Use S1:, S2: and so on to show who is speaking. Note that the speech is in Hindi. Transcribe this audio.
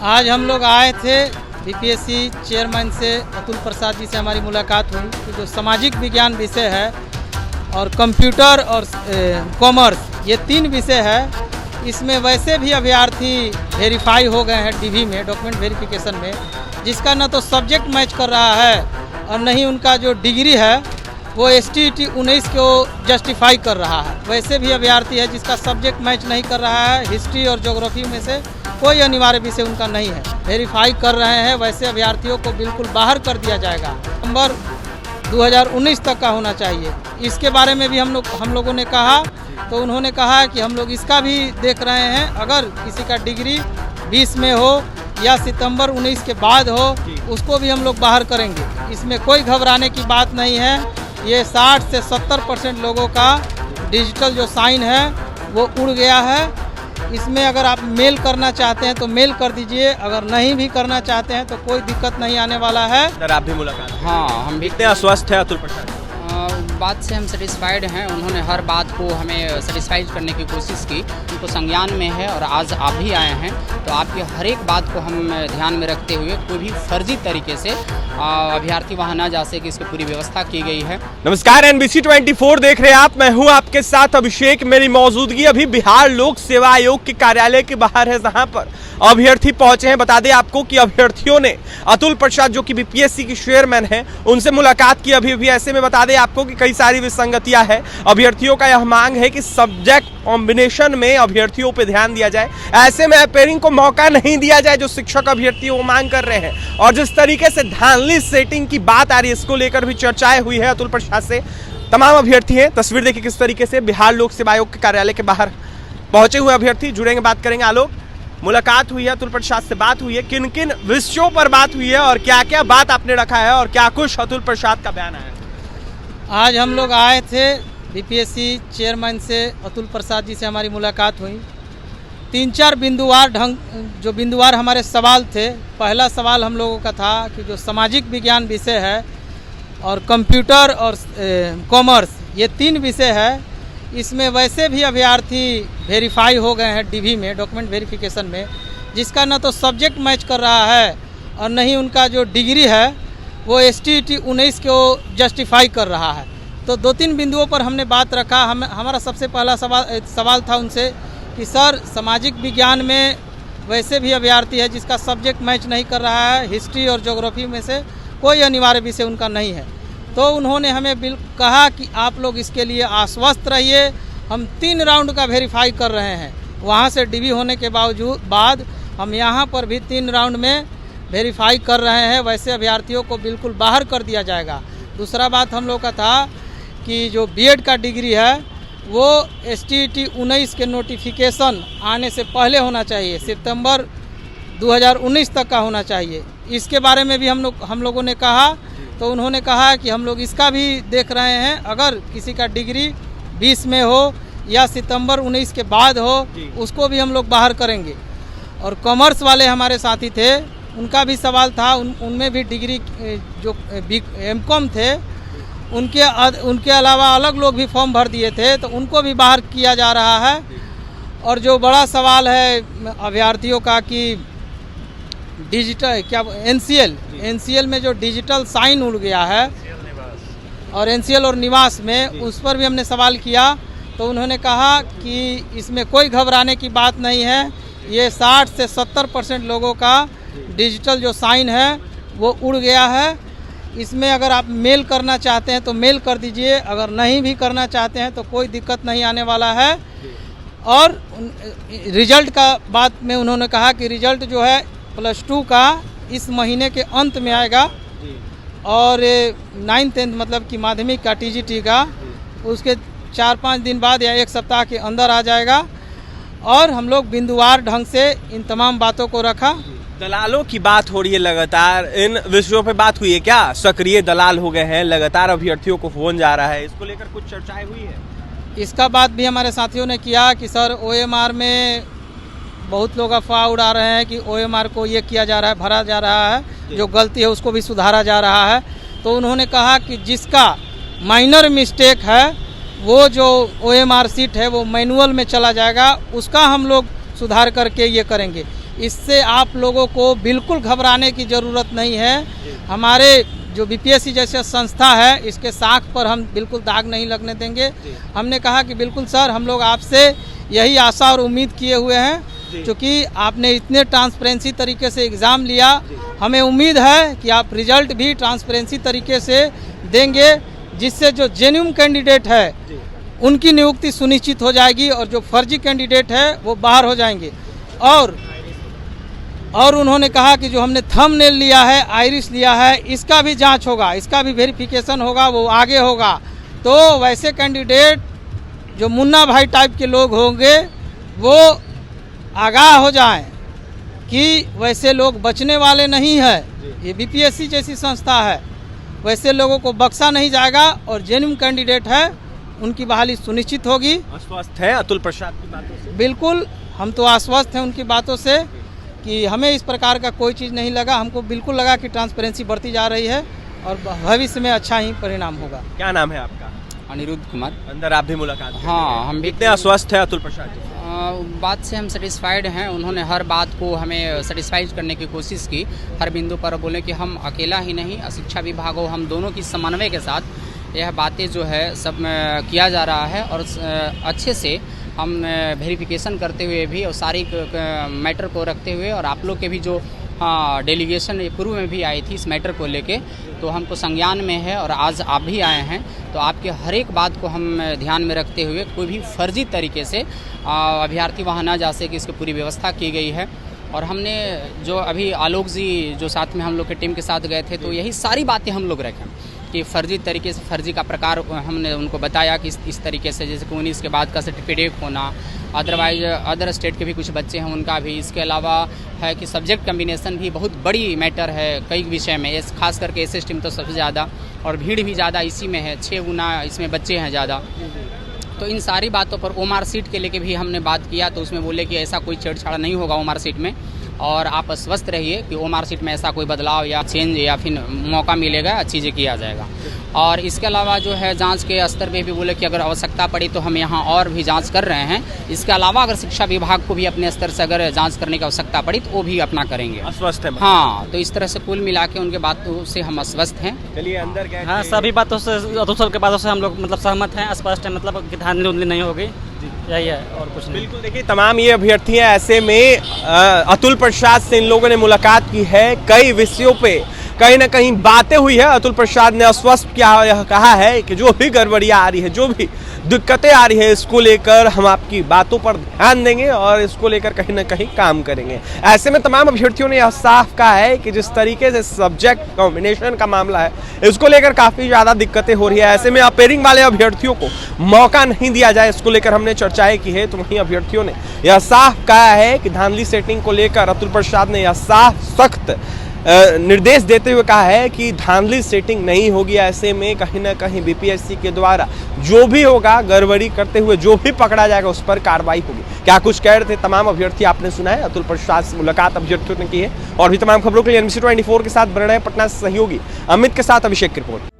S1: आज हम लोग आए थे बीपीएससी चेयरमैन से अतुल प्रसाद जी से हमारी मुलाकात हुई कि जो सामाजिक विज्ञान विषय है और कंप्यूटर और कॉमर्स ये 3 विषय है, इसमें वैसे भी अभ्यर्थी वेरीफाई हो गए हैं डीवी में, डॉक्यूमेंट वेरिफिकेशन में, जिसका न तो सब्जेक्ट मैच कर रहा है और न ही उनका जो डिग्री है वो STET 19 को जस्टिफाई कर रहा है। वैसे भी अभ्यर्थी है जिसका सब्जेक्ट मैच नहीं कर रहा है, हिस्ट्री और ज्योग्राफी में से कोई अनिवार्य विषय उनका नहीं है, वेरीफाई कर रहे हैं, वैसे अभ्यर्थियों को बिल्कुल बाहर कर दिया जाएगा। नवंबर 2019 तक का होना चाहिए। इसके बारे में भी हम लोगों ने कहा, तो उन्होंने कहा कि हम लोग इसका भी देख रहे हैं, अगर किसी का डिग्री 20 में हो या सितंबर 19 के बाद हो उसको भी हम लोग बाहर करेंगे। इसमें कोई घबराने की बात नहीं है। ये 60 से 70% लोगों का डिजिटल जो साइन है वो उड़ गया है। इसमें अगर आप मेल करना चाहते हैं तो मेल कर दीजिए, अगर नहीं भी करना चाहते हैं तो कोई दिक्कत नहीं आने वाला है।
S2: सर आप भी मुलाकात?
S3: हाँ, हम भी
S2: कितने अस्वस्थ है अतुल प्रसाद?
S3: बात से हम सेटिस्फाइड हैं। उन्होंने हर बात को हमें सेटिस्फाइड करने की कोशिश की, उनको संज्ञान में है और आज आप भी आए हैं तो आपकी हर एक बात को हम ध्यान में रखते हुए कोई भी फर्जी तरीके से अभ्यर्थी वहाँ ना जा सके, इसकी पूरी व्यवस्था की गई है।
S2: नमस्कार, NBC 24 देख रहे हैं आप, मैं हूं आपके साथ अभिषेक। मेरी मौजूदगी अभी बिहार लोक सेवा आयोग के कार्यालय के बाहर है, जहां पर अभ्यर्थी पहुंचे हैं। बता दें आपको कि अभ्यर्थियों ने अतुल प्रसाद जो कि बीपीएससी की चेयरमैन है उनसे मुलाकात की अभी। ऐसे में बता दें आपको कि कई सारी विसंगतियां हैं। अभ्यर्थियों का यह मांग है कि सब्जेक्ट कॉम्बिनेशन में अभ्यर्थियों पर ध्यान दिया जाए, ऐसे में अपेयरिंग को मौका नहीं दिया जाए जो शिक्षक अभ्यर्थी वो मांग कर रहे हैं। और जिस तरीके से धांधली सेटिंग की बात आ रही है, इसको लेकर भी चर्चाएं हुई है अतुल प्रसाद से। तमाम अभ्यर्थी हैं, तस्वीर देखिए किस तरीके से बिहार लोक सेवा आयोग के कार्यालय के बाहर पहुंचे हुए अभ्यर्थी। जुड़ेंगे, बात करेंगे। आलोक, मुलाकात हुई है, अतुल प्रसाद से बात हुई है, किन किन विषयों पर बात हुई है और क्या क्या बात आपने रखा है और क्या कुछ अतुल प्रसाद का बयान आया?
S1: आज हम लोग आए थे बीपीएससी चेयरमैन से अतुल प्रसाद जी से हमारी मुलाकात हुई। 3-4 बिंदुवार हमारे सवाल थे। पहला सवाल हम लोगों का था कि जो सामाजिक विज्ञान विषय है और कंप्यूटर और कॉमर्स ये 3 विषय है, इसमें वैसे भी अभ्यर्थी वेरीफाई हो गए हैं डीवी में, डॉक्यूमेंट वेरिफिकेशन में, जिसका न तो सब्जेक्ट मैच कर रहा है और न ही उनका जो डिग्री है वो STET 19 को जस्टिफाई कर रहा है। तो 2-3 बिंदुओं पर हमने बात रखा। हमारा सबसे पहला सवाल था उनसे कि सर, सामाजिक विज्ञान में वैसे भी अभ्यर्थी है जिसका सब्जेक्ट मैच नहीं कर रहा है, हिस्ट्री और ज्योग्राफी में से कोई अनिवार्य विषय उनका नहीं है। तो उन्होंने हमें कहा कि आप लोग इसके लिए आश्वस्त रहिए, हम 3 राउंड का वेरीफाई कर रहे हैं। वहाँ से डीवी होने के बाद हम यहाँ पर भी 3 राउंड में वेरीफाई कर रहे हैं, वैसे अभ्यर्थियों को बिल्कुल बाहर कर दिया जाएगा। दूसरा बात हम लोग का था कि जो बीएड का डिग्री है वो STET 19 के नोटिफिकेशन आने से पहले होना चाहिए, सितंबर 2019 तक का होना चाहिए। इसके बारे में भी हम लोगों ने कहा, तो उन्होंने कहा कि हम लोग इसका भी देख रहे हैं, अगर किसी का डिग्री 20 में हो या सितंबर 19 के बाद हो उसको भी हम लोग बाहर करेंगे। और कॉमर्स वाले हमारे साथी थे, उनका भी सवाल था, उनमें भी डिग्री जो MCOM थे उनके अलावा अलग लोग भी फॉर्म भर दिए थे, तो उनको भी बाहर किया जा रहा है। और जो बड़ा सवाल है अभ्यर्थियों का कि डिजिटल NCL में जो डिजिटल साइन उड़ गया है और NCL और निवास में, उस पर भी हमने सवाल किया। तो उन्होंने कहा कि इसमें कोई घबराने की बात नहीं है। ये 60 से 70% लोगों का डिजिटल जो साइन है वो उड़ गया है। इसमें अगर आप मेल करना चाहते हैं तो मेल कर दीजिए, अगर नहीं भी करना चाहते हैं तो कोई दिक्कत नहीं आने वाला है। और रिजल्ट का बात में उन्होंने कहा कि रिजल्ट जो है +2 का इस महीने के अंत में आएगा और 9th 10th मतलब कि माध्यमिक का TGT का उसके 4-5 दिन बाद या 1 सप्ताह के अंदर आ जाएगा। और हम लोग बिंदुवार ढंग से इन तमाम बातों को रखा।
S2: दलालों की बात हो रही है, लगातार इन विषयों पे बात हुई है क्या? सक्रिय दलाल हो गए हैं, लगातार अभ्यर्थियों को फोन जा रहा है, इसको लेकर कुछ चर्चाएं हुई है?
S1: इसका बात भी हमारे साथियों ने किया कि सर OMR में बहुत लोग अफवाह उड़ा रहे हैं कि OMR को ये किया जा रहा है, भरा जा रहा है, जो गलती है उसको भी सुधारा जा रहा है। तो उन्होंने कहा कि जिसका माइनर मिस्टेक है वो जो OMR सीट है वो मैनुअल में चला जाएगा, उसका हम लोग सुधार करके ये करेंगे। इससे आप लोगों को बिल्कुल घबराने की ज़रूरत नहीं है। हमारे जो बीपीएससी जैसे संस्था है इसके साख पर हम बिल्कुल दाग नहीं लगने देंगे। हमने कहा कि बिल्कुल सर, हम लोग आपसे यही आशा और उम्मीद किए हुए हैं, क्योंकि आपने इतने ट्रांसपेरेंसी तरीके से एग्ज़ाम लिया। हमें उम्मीद है कि आप रिजल्ट भी ट्रांसपेरेंसी तरीके से देंगे, जिससे जो जेन्युइन कैंडिडेट है उनकी नियुक्ति सुनिश्चित हो जाएगी और जो फर्जी कैंडिडेट है वो बाहर हो जाएंगे। और उन्होंने कहा कि जो हमने थंबनेल लिया है, आइरिस लिया है, इसका भी जांच होगा, इसका भी वेरिफिकेशन होगा, वो आगे होगा। तो वैसे कैंडिडेट जो मुन्ना भाई टाइप के लोग होंगे वो आगाह हो जाएं कि वैसे लोग बचने वाले नहीं है। ये बीपीएससी जैसी संस्था है, वैसे लोगों को बख्शा नहीं जाएगा और जेन्युइन कैंडिडेट है उनकी बहाली सुनिश्चित होगी।
S2: आश्वस्त है अतुल प्रसाद की बातों से?
S1: बिल्कुल, हम तो आश्वस्त हैं उनकी बातों से कि हमें इस प्रकार का कोई चीज़ नहीं लगा। हमको बिल्कुल लगा कि ट्रांसपेरेंसी बढ़ती जा रही है और भविष्य में अच्छा ही परिणाम होगा।
S2: क्या नाम है आपका?
S3: अनिरुद्ध कुमार।
S2: अंदर आप भी मुलाकात करेंगे?
S3: हाँ, हम भी
S2: कितने आश्वस्त है अतुल प्रसाद जी?
S3: बात से हम सेटिस्फाइड हैं। उन्होंने हर बात को हमें सेटिस्फाइड करने की कोशिश की, हर बिंदु पर बोले कि हम अकेला ही नहीं, शिक्षा विभाग हो, हम दोनों की समन्वय के साथ यह बातें जो है सब किया जा रहा है और अच्छे से हम वेरिफिकेशन करते हुए भी और सारी मैटर को रखते हुए, और आप लोग के भी जो डेलीगेशन पूर्व में भी आई थी इस मैटर को लेके, तो हमको संज्ञान में है और आज आप भी आए हैं, तो आपके हर एक बात को हम ध्यान में रखते हुए कोई भी फर्जी तरीके से अभ्यर्थी वहाँ ना जा सके, इसकी पूरी व्यवस्था की गई है। और हमने जो अभी आलोक जी जो साथ में हम लोग के टीम के साथ गए थे, तो यही सारी बातें हम लोग रखें कि फर्जी तरीके से, फर्जी का प्रकार हमने उनको बताया कि इस तरीके से, जैसे कि 19 के बाद का सर्टिफिकेट होना, अदरवाइज अदर स्टेट के भी कुछ बच्चे हैं उनका भी। इसके अलावा है कि सब्जेक्ट कम्बिनेशन भी बहुत बड़ी मैटर है कई विषय में, खास करके SST में तो सबसे ज़्यादा, और भीड़ भी ज़्यादा इसी में है, 6 गुना इसमें बच्चे हैं ज़्यादा। तो इन सारी बातों पर OMR सीट के लेके भी हमने बात किया, तो उसमें बोले कि ऐसा कोई छेड़छाड़ नहीं होगा OMR सीट में, और आप स्वस्थ रहिए कि OMR सीट में ऐसा कोई बदलाव या चेंज या फिर मौका मिलेगा, चीज़ें किया जाएगा। और इसके अलावा जो है जांच के स्तर पे भी बोले कि अगर आवश्यकता पड़ी तो हम यहाँ और भी जांच कर रहे हैं। इसके अलावा अगर शिक्षा विभाग को भी अपने स्तर से अगर जांच करने की आवश्यकता पड़ी तो वो भी अपना करेंगे।
S2: आश्वस्त है?
S3: हाँ, तो इस तरह से कुल मिला के उनके बातों से हम आश्वस्त हैं।
S2: चलिए अंदर क्या?
S4: हाँ, सभी बातों से, अतुल सर के बातों से हम लोग मतलब सहमत हैं, स्पष्ट है, मतलब कि धांधली उंधली नहीं होगी, यही है और कुछ नहीं।
S2: बिल्कुल, देखिए तमाम ये अभ्यर्थी हैं, ऐसे में अतुल प्रसाद से इन लोगों ने मुलाकात की है, कई विषयों पे कहीं ना कहीं बातें हुई है। अतुल प्रसाद ने स्पष्ट कहा है कि जो भी गड़बड़ियाँ आ रही है, जो भी दिक्कतें आ रही है, इसको लेकर हम आपकी बातों पर ध्यान देंगे और इसको लेकर कहीं ना कहीं काम करेंगे। ऐसे में तमाम अभ्यर्थियों ने यह साफ कहा है कि जिस तरीके से सब्जेक्ट कॉम्बिनेशन का मामला है, इसको लेकर काफ़ी ज़्यादा दिक्कतें हो रही है। ऐसे में अपेयरिंग वाले अभ्यर्थियों को मौका नहीं दिया जाए, इसको लेकर हमने चर्चाएं की है। तो वहीं अभ्यर्थियों ने यह साफ कहा है कि धांधली सेटिंग को लेकर अतुल प्रसाद ने यह साफ सख्त निर्देश देते हुए कहा है कि धांधली सेटिंग नहीं होगी। ऐसे में कहीं ना कहीं बीपीएससी के द्वारा जो भी होगा, गड़बड़ी करते हुए जो भी पकड़ा जाएगा उस पर कार्रवाई होगी। क्या कुछ कह रहे थे तमाम अभ्यर्थी, आपने सुना है। अतुल प्रसाद से मुलाकात अभ्यर्थियों ने की है। और भी तमाम खबरों के लिए NBC 24 के साथ बन रहे हैं पटना से सहयोगी अमित के साथ अभिषेक की रिपोर्ट।